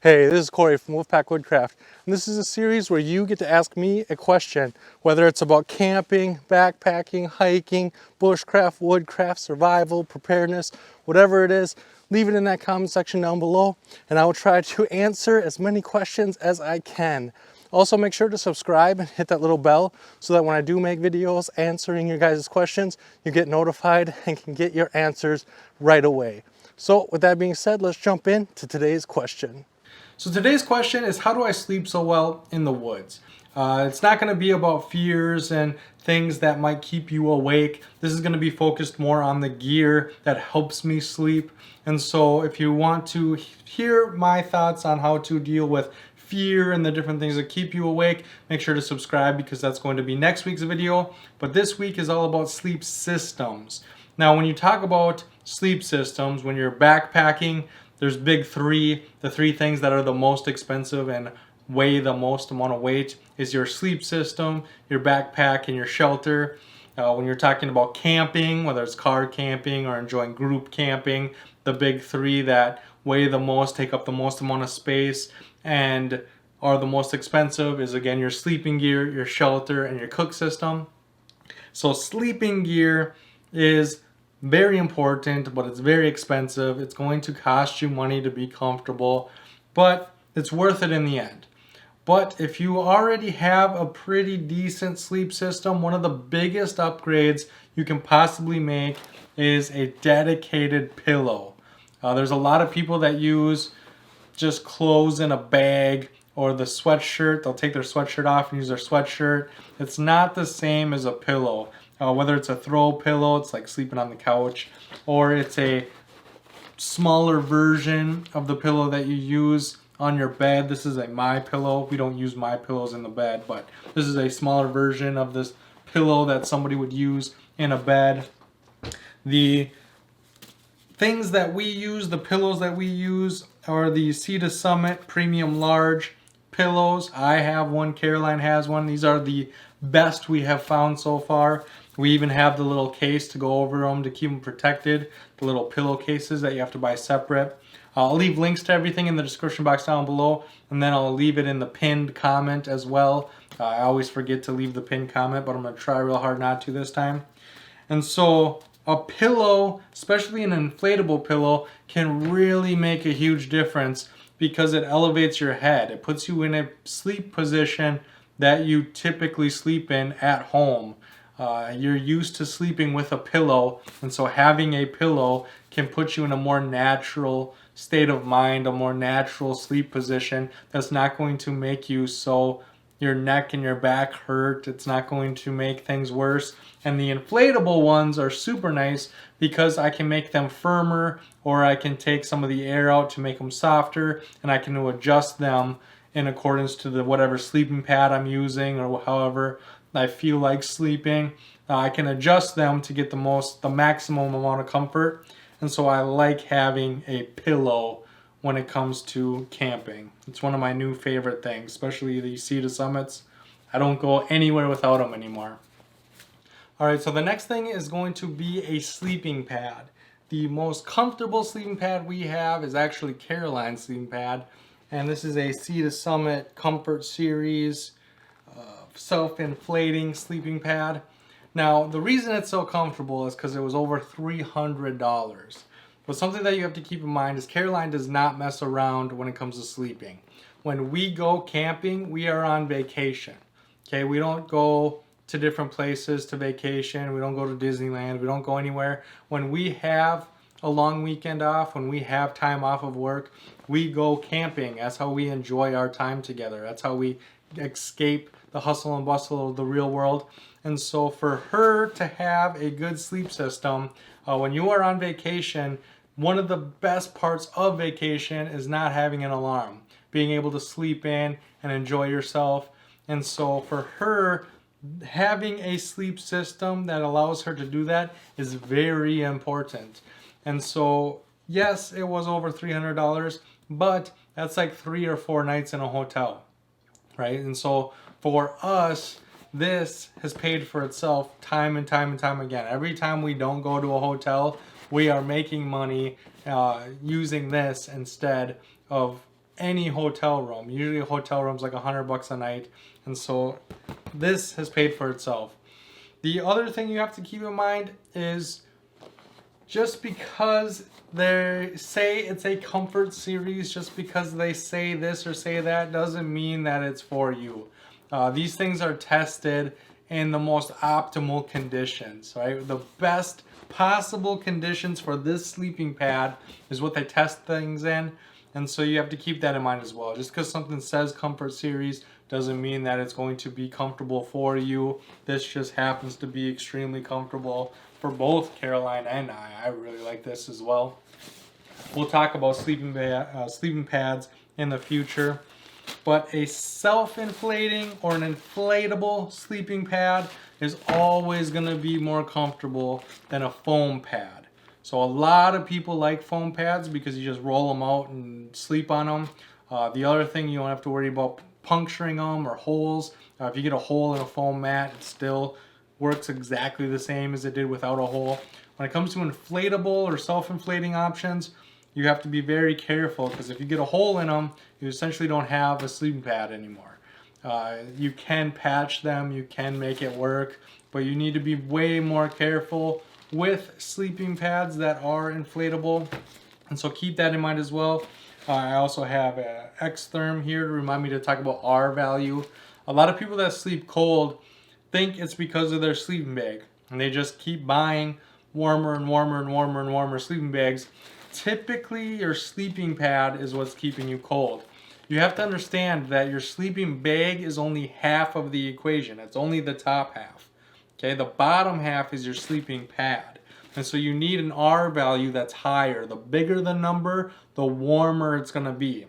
Hey, this is Corey from Wolfpack Woodcraft, and this is a series where you get to ask me a question, whether it's about camping, backpacking, hiking, bushcraft, woodcraft, survival, preparedness, whatever it is. Leave it in that comment section down below, and I will try to answer as many questions as I can. Also, make sure to subscribe and hit that little bell so that when I do make videos answering your guys' questions, you get notified and can get your answers right away. So with that being said, let's jump into today's question. So today's question is, how do I sleep so well in the woods? It's not going to be about fears and things that might keep you awake. This is going to be focused more on the gear that helps me sleep. And so if you want to hear my thoughts on how to deal with fear and the different things that keep you awake, make sure to subscribe because that's going to be next week's video. But this week is all about sleep systems. Now, when you talk about sleep systems, when you're backpacking, there's the three things that are the most expensive and weigh the most amount of weight is your sleep system, your backpack, and your shelter. When you're talking about camping, whether it's car camping or enjoying group camping, the big three that weigh the most, take up the most amount of space, and are the most expensive is, again, your sleeping gear, your shelter, and your cook system. So sleeping gear is very important, but it's very expensive. It's going to cost you money to be comfortable, but it's worth it in the end. But if you already have a pretty decent sleep system, one of the biggest upgrades you can possibly make is a dedicated pillow. There's a lot of people that use just clothes in a bag or the sweatshirt. They'll take their sweatshirt off and use their sweatshirt. It's not the same as a pillow. Whether it's a throw pillow, it's like sleeping on the couch, or it's a smaller version of the pillow that you use on your bed. This is a My Pillow. We don't use My Pillows in the bed, but this is a smaller version of this pillow that somebody would use in a bed. The things that we use, the pillows that we use, are the Sea to Summit Premium Large pillows. I have one, Caroline has one. These are the best we have found so far. We even have the little case to go over them to keep them protected, the little pillow cases that you have to buy separate. I'll leave links to everything in the description box down below, and then I'll leave it in the pinned comment as well. I always forget to leave the pinned comment, but I'm going to try real hard not to this time. And so a pillow, especially an inflatable pillow, can really make a huge difference because it elevates your head. It puts you in a sleep position that you typically sleep in at home. You're used to sleeping with a pillow, and so having a pillow can put you in a more natural state of mind, a more natural sleep position that's not going to make you so your neck and your back hurt. It's not going to make things worse. And the inflatable ones are super nice because I can make them firmer, or I can take some of the air out to make them softer, and I can adjust them in accordance to the whatever sleeping pad I'm using or however I feel like sleeping. I can adjust them to get the maximum amount of comfort. And so I like having a pillow when it comes to camping. It's one of my new favorite things, especially the Sea to Summits. I don't go anywhere without them anymore. All right, so the next thing is going to be a sleeping pad. The most comfortable sleeping pad we have is actually Caroline's sleeping pad. And this is a Sea to Summit Comfort Series self-inflating sleeping pad. Now, the reason it's so comfortable is because it was over $300. But something that you have to keep in mind is Caroline does not mess around when it comes to sleeping. When we go camping, we are on vacation. Okay, we don't go to different places to vacation. We don't go to Disneyland. We don't go anywhere. When we have a long weekend off, when we have time off of work, we go camping. That's how we enjoy our time together. That's how we escape the hustle and bustle of the real world. And so for her to have a good sleep system, when you are on vacation, one of the best parts of vacation is not having an alarm, being able to sleep in and enjoy yourself. And so for her, having a sleep system that allows her to do that is very important. And so, yes, it was over $300, but that's like 3 or 4 nights in a hotel, right? And so for us, this has paid for itself time and time and time again. Every time we don't go to a hotel, we are making money using this instead of any hotel room. Usually a hotel room's like $100 a night, and so this has paid for itself. The other thing you have to keep in mind is just because they say it's a comfort series, just because they say this or say that, doesn't mean that it's for you. These things are tested in the most optimal conditions, right? The best possible conditions for this sleeping pad is what they test things in. And so you have to keep that in mind as well. Just because something says comfort series doesn't mean that it's going to be comfortable for you. This just happens to be extremely comfortable for both Caroline and I. I really like this as well. We'll talk about sleeping pads in the future. But a self-inflating or an inflatable sleeping pad is always going to be more comfortable than a foam pad. So a lot of people like foam pads because you just roll them out and sleep on them. The other thing, you don't have to worry about puncturing them or holes. If you get a hole in a foam mat, it still works exactly the same as it did without a hole. When it comes to inflatable or self-inflating options, you have to be very careful, because if you get a hole in them, you essentially don't have a sleeping pad anymore. You can patch them, you can make it work, but you need to be way more careful with sleeping pads that are inflatable. And so keep that in mind as well. I also have an X-Therm here to remind me to talk about R value. A lot of people that sleep cold think it's because of their sleeping bag, and they just keep buying warmer and warmer and warmer and warmer sleeping bags. Typically, your sleeping pad is what's keeping you cold. You have to understand that your sleeping bag is only half of the equation. It's only the top half. Okay, the bottom half is your sleeping pad. And so you need an R value that's higher. The bigger the number, the warmer it's going to be.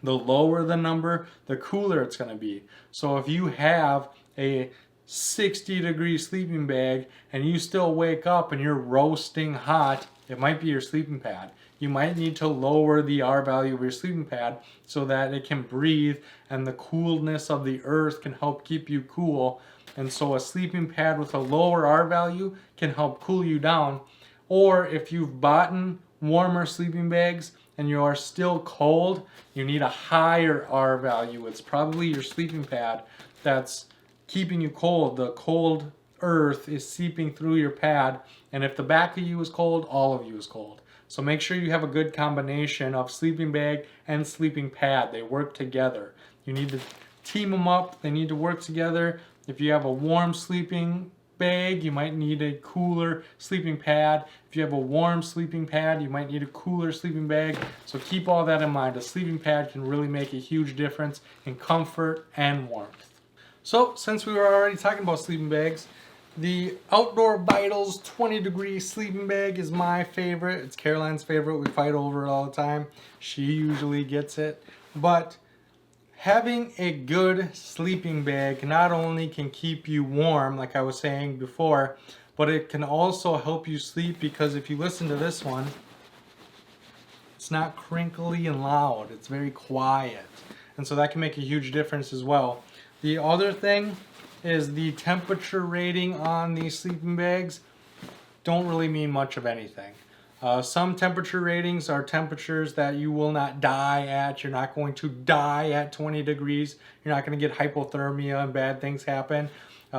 The lower the number, the cooler it's going to be. So if you have a 60-degree sleeping bag and you still wake up and you're roasting hot, it might be your sleeping pad. You might need to lower the R value of your sleeping pad so that it can breathe and the coolness of the earth can help keep you cool. And so a sleeping pad with a lower R value can help cool you down. Or if you've bought warmer sleeping bags and you are still cold, you need a higher R value. It's probably your sleeping pad that's keeping you cold. The cold earth is seeping through your pad, and if the back of you is cold, all of you is cold. So make sure you have a good combination of sleeping bag and sleeping pad. They work together. You need to team them up. They need to work together. If you have a warm sleeping bag, you might need a cooler sleeping pad. If you have a warm sleeping pad, you might need a cooler sleeping bag. So keep all that in mind. A sleeping pad can really make a huge difference in comfort and warmth. So since we were already talking about sleeping bags, the Outdoor Vitals 20-degree sleeping bag is my favorite. It's Caroline's favorite. We fight over it all the time. She usually gets it. But having a good sleeping bag not only can keep you warm, like I was saying before, but it can also help you sleep, because if you listen to this one, it's not crinkly and loud. It's very quiet. And so that can make a huge difference as well. The other thing is the temperature rating on these sleeping bags don't really mean much of anything. Some temperature ratings are temperatures that you will not die at. You're not going to die at 20 degrees. You're not going to get hypothermia and bad things happen.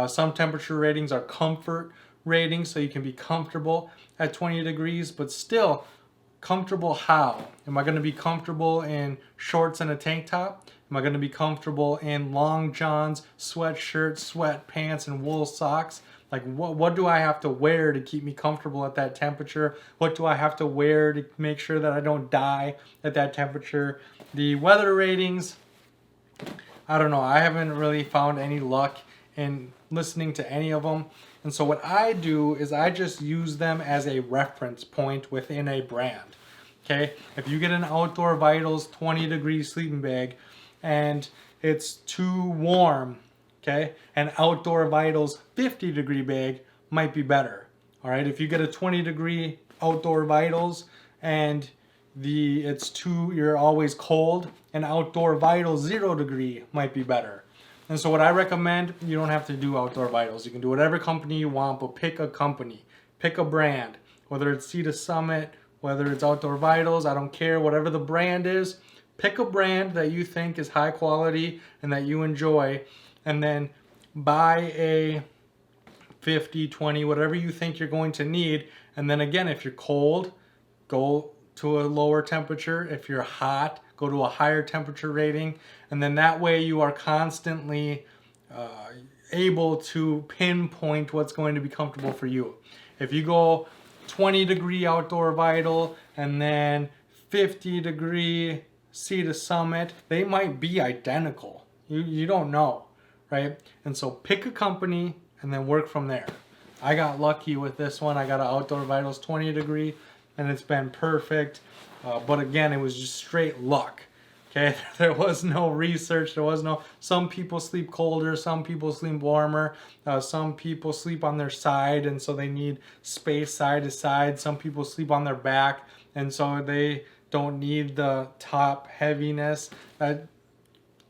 Some temperature ratings are comfort ratings, so you can be comfortable at 20 degrees, but still, comfortable how? Am I going to be comfortable in shorts and a tank top? Am I going to be comfortable in long johns, sweatshirts, sweatpants, and wool socks? Like, what do I have to wear to keep me comfortable at that temperature? What do I have to wear to make sure that I don't die at that temperature? The weather ratings, I don't know. I haven't really found any luck in listening to any of them. And so what I do is I just use them as a reference point within a brand. Okay? If you get an Outdoor Vitals 20-degree sleeping bag and it's too warm, okay, an Outdoor Vitals 50-degree bag might be better. All right? If you get a 20-degree Outdoor Vitals and you're always cold, an Outdoor Vitals 0-degree might be better. And so what I recommend, you don't have to do Outdoor Vitals. You can do whatever company you want, but pick a company, pick a brand, whether it's Sea to Summit, whether it's Outdoor Vitals, I don't care, whatever the brand is, Pick a brand that you think is high quality and that you enjoy, and then buy a 50, 20, whatever you think you're going to need. And then again, if you're cold, go to a lower temperature. If you're hot, go to a higher temperature rating. And then that way you are constantly able to pinpoint what's going to be comfortable for you. If you go 20-degree outdoor vital and then 50-degree sea to summit, they might be identical. You don't know, right? And so pick a company and then work from there. I got lucky with this one. I got an Outdoor Vitals 20-degree and it's been perfect. But again, it was just straight luck. Okay, there was no research. There was no, some people sleep colder, some people sleep warmer, some people sleep on their side and so they need space side to side. Some people sleep on their back and so they don't need the top heaviness.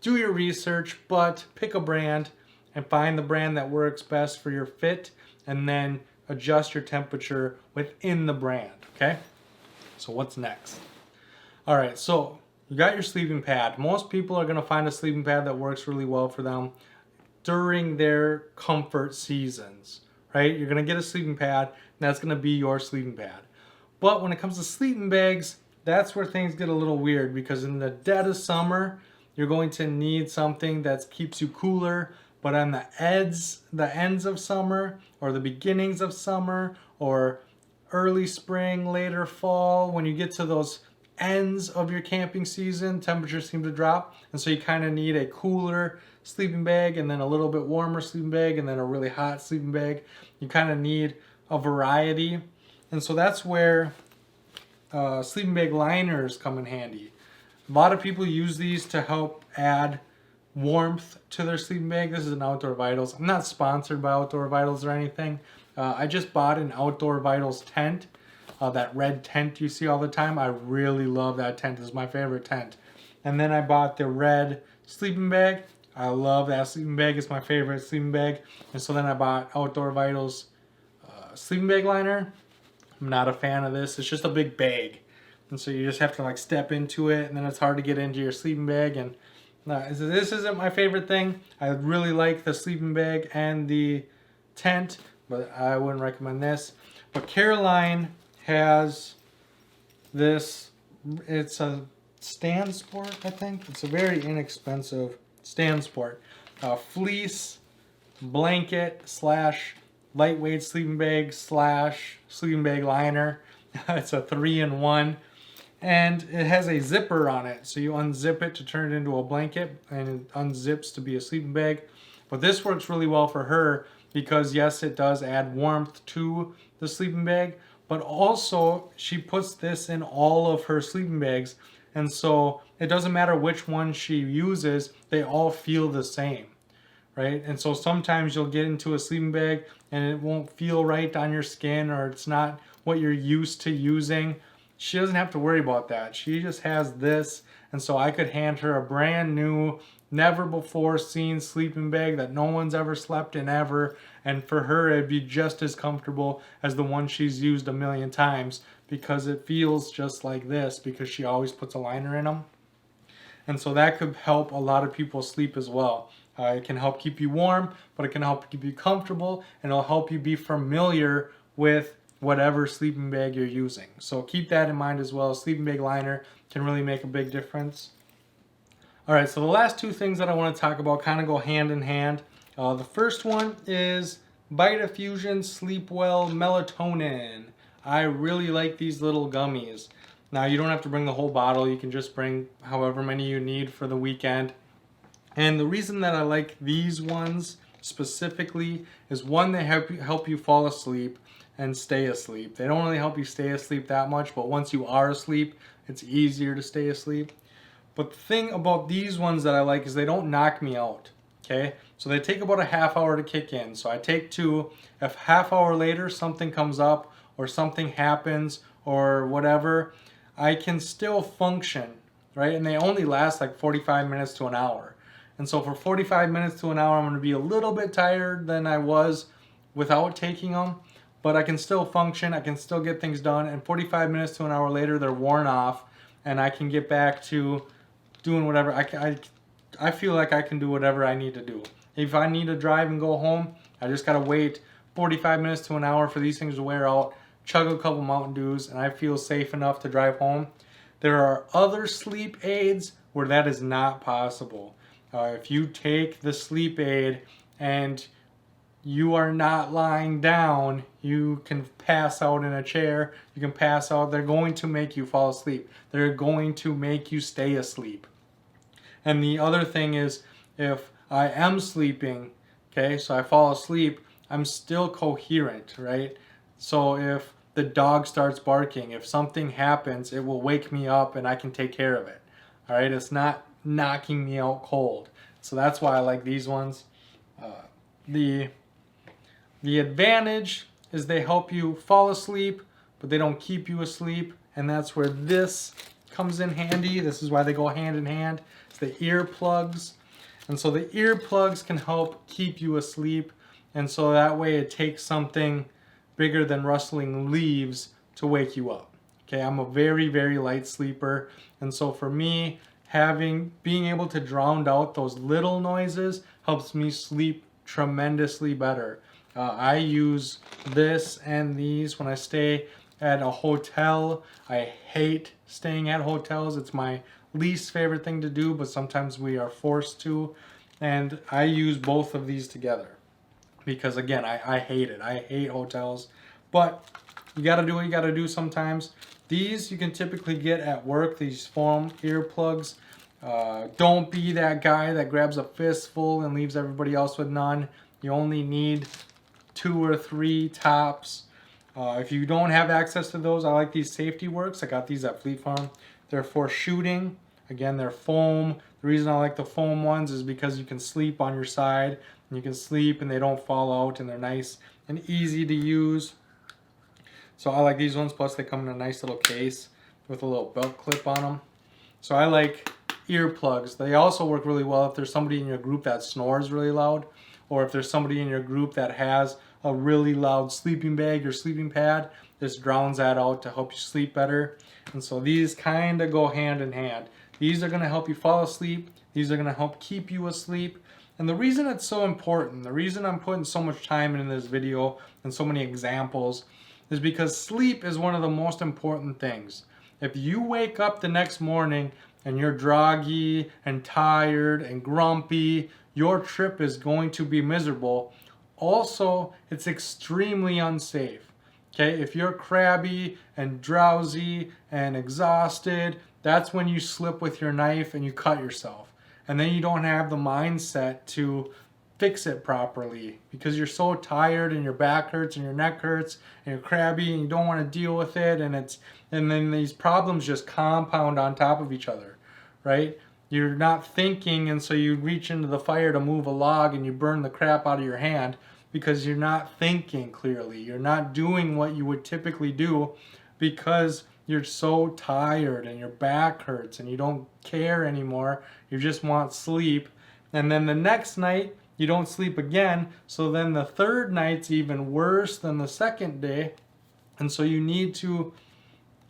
Do your research, but pick a brand and find the brand that works best for your fit and then adjust your temperature within the brand, okay? So what's next? All right, so you got your sleeping pad. Most people are gonna find a sleeping pad that works really well for them during their comfort seasons, right? You're gonna get a sleeping pad, and that's gonna be your sleeping pad. But when it comes to sleeping bags, that's where things get a little weird, because in the dead of summer, you're going to need something that keeps you cooler, but on the ends of summer, or the beginnings of summer, or early spring, later fall, when you get to those ends of your camping season, temperatures seem to drop, and so you kind of need a cooler sleeping bag and then a little bit warmer sleeping bag and then a really hot sleeping bag. You kind of need a variety, and so that's where sleeping bag liners come in handy. A lot of people use these to help add warmth to their sleeping bag. This is an Outdoor Vitals. I'm not sponsored by Outdoor Vitals or anything. I just bought an Outdoor Vitals tent. That red tent you see all the time. I really love that tent. It's my favorite tent. And then I bought the red sleeping bag. I love that sleeping bag. It's my favorite sleeping bag. And so then I bought Outdoor Vitals sleeping bag liner. I'm not a fan of this. It's just a big bag. And so you just have to like step into it, and then it's hard to get into your sleeping bag. And this isn't my favorite thing. I really like the sleeping bag and the tent, but I wouldn't recommend this. But Caroline has this, it's a stand sport, I think. It's a very inexpensive stand sport. Fleece blanket slash lightweight sleeping bag slash sleeping bag liner. It's a 3-in-1. And it has a zipper on it. So you unzip it to turn it into a blanket, and it unzips to be a sleeping bag. But this works really well for her because yes, it does add warmth to the sleeping bag, but also she puts this in all of her sleeping bags, and so it doesn't matter which one she uses, they all feel the same, right? And so sometimes you'll get into a sleeping bag and it won't feel right on your skin, or it's not what you're used to using. She doesn't have to worry about that. She just has this, and so I could hand her a brand new, never before seen sleeping bag that no one's ever slept in ever, and for her it'd be just as comfortable as the one she's used a million times, because it feels just like this, because she always puts a liner in them. And so that could help a lot of people sleep as well. It can help keep you warm, but it can help keep you comfortable, and it'll help you be familiar with whatever sleeping bag you're using. So keep that in mind as well. Sleeping bag liner can really make a big difference. All right, so the last two things that I want to talk about kind of go hand in hand. The first one is Vitafusion Sleep Well Melatonin. I really like these little gummies. Now, you don't have to bring the whole bottle. You can just bring however many you need for the weekend. And the reason that I like these ones specifically is, one, they help you fall asleep and stay asleep. They don't really help you stay asleep that much, but once you are asleep, it's easier to stay asleep. But the thing about these ones that I like is they don't knock me out, okay? So they take about a half hour to kick in. So I take 2. If half hour later something comes up or something happens or whatever, I can still function, right? And they only last like 45 minutes to an hour. And so for 45 minutes to an hour, I'm going to be a little bit tired than I was without taking them, but I can still function, I can still get things done, and 45 minutes to an hour later, they're worn off, and I can get back to doing whatever. I feel like I can do whatever I need to do. If I need to drive and go home, I just gotta wait 45 minutes to an hour for these things to wear out, chug a couple Mountain Dews, and I feel safe enough to drive home. There are other sleep aids where that is not possible. If you take the sleep aid and you are not lying down, you can pass out in a chair, you can pass out. They're going to make you fall asleep. They're going to make you stay asleep. And the other thing is, if I am sleeping, okay, so I fall asleep, I'm still coherent, right? So if the dog starts barking, if something happens, it will wake me up and I can take care of it. All right, it's not knocking me out cold. So that's why I like these ones. The advantage is they help you fall asleep, but they don't keep you asleep. And that's where this comes in handy. This is why they go hand in hand. It's the earplugs. And so the earplugs can help keep you asleep. And so that way it takes something bigger than rustling leaves to wake you up. Okay, I'm a very, very light sleeper. And so for me, being able to drown out those little noises helps me sleep tremendously better. I use this and these when I stay at a hotel. I hate staying at hotels. It's my least favorite thing to do, but sometimes we are forced to. And I use both of these together because, again, I hate it. I hate hotels. But you got to do what you got to do sometimes. These you can typically get at work, these foam earplugs. Don't be that guy that grabs a fistful and leaves everybody else with none. You only need 2 or 3 tops. If you don't have access to those, I like these Safety Works. I got these at Fleet Farm. They're for shooting. Again, they're foam. The reason I like the foam ones is because you can sleep on your side. And you can sleep and they don't fall out and they're nice and easy to use. So I like these ones. Plus they come in a nice little case with a little belt clip on them. So I like earplugs. They also work really well if there's somebody in your group that snores really loud, or if there's somebody in your group that has a really loud sleeping bag or sleeping pad. This drowns that out to help you sleep better. And so these kind of go hand in hand. These are going to help you fall asleep. These are going to help keep you asleep. And the reason it's so important, the reason I'm putting so much time into this video and so many examples, is because sleep is one of the most important things. If you wake up the next morning and you're groggy and tired and grumpy, your trip is going to be miserable. Also, it's extremely unsafe. Okay, if you're crabby and drowsy and exhausted, that's when you slip with your knife and you cut yourself. And then you don't have the mindset to fix it properly because you're so tired and your back hurts and your neck hurts and you're crabby and you don't want to deal with it, and then these problems just compound on top of each other, right? You're not thinking, and so you reach into the fire to move a log and you burn the crap out of your hand because you're not thinking clearly. You're not doing what you would typically do because you're so tired and your back hurts and you don't care anymore. You just want sleep. And then the next night, you don't sleep again. So then the third night's even worse than the second day. And so you need to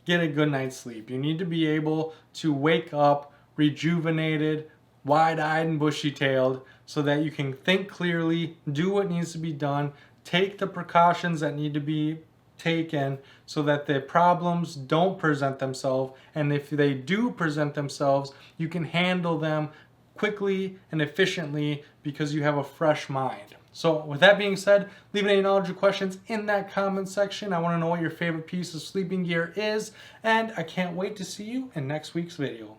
get a good night's sleep. You need to be able to wake up rejuvenated, wide-eyed and bushy-tailed, so that you can think clearly, do what needs to be done, take the precautions that need to be taken so that the problems don't present themselves, and if they do present themselves, you can handle them quickly and efficiently because you have a fresh mind. So with that being said, leave any knowledge or questions in that comment section. I want to know what your favorite piece of sleeping gear is, and I can't wait to see you in next week's video.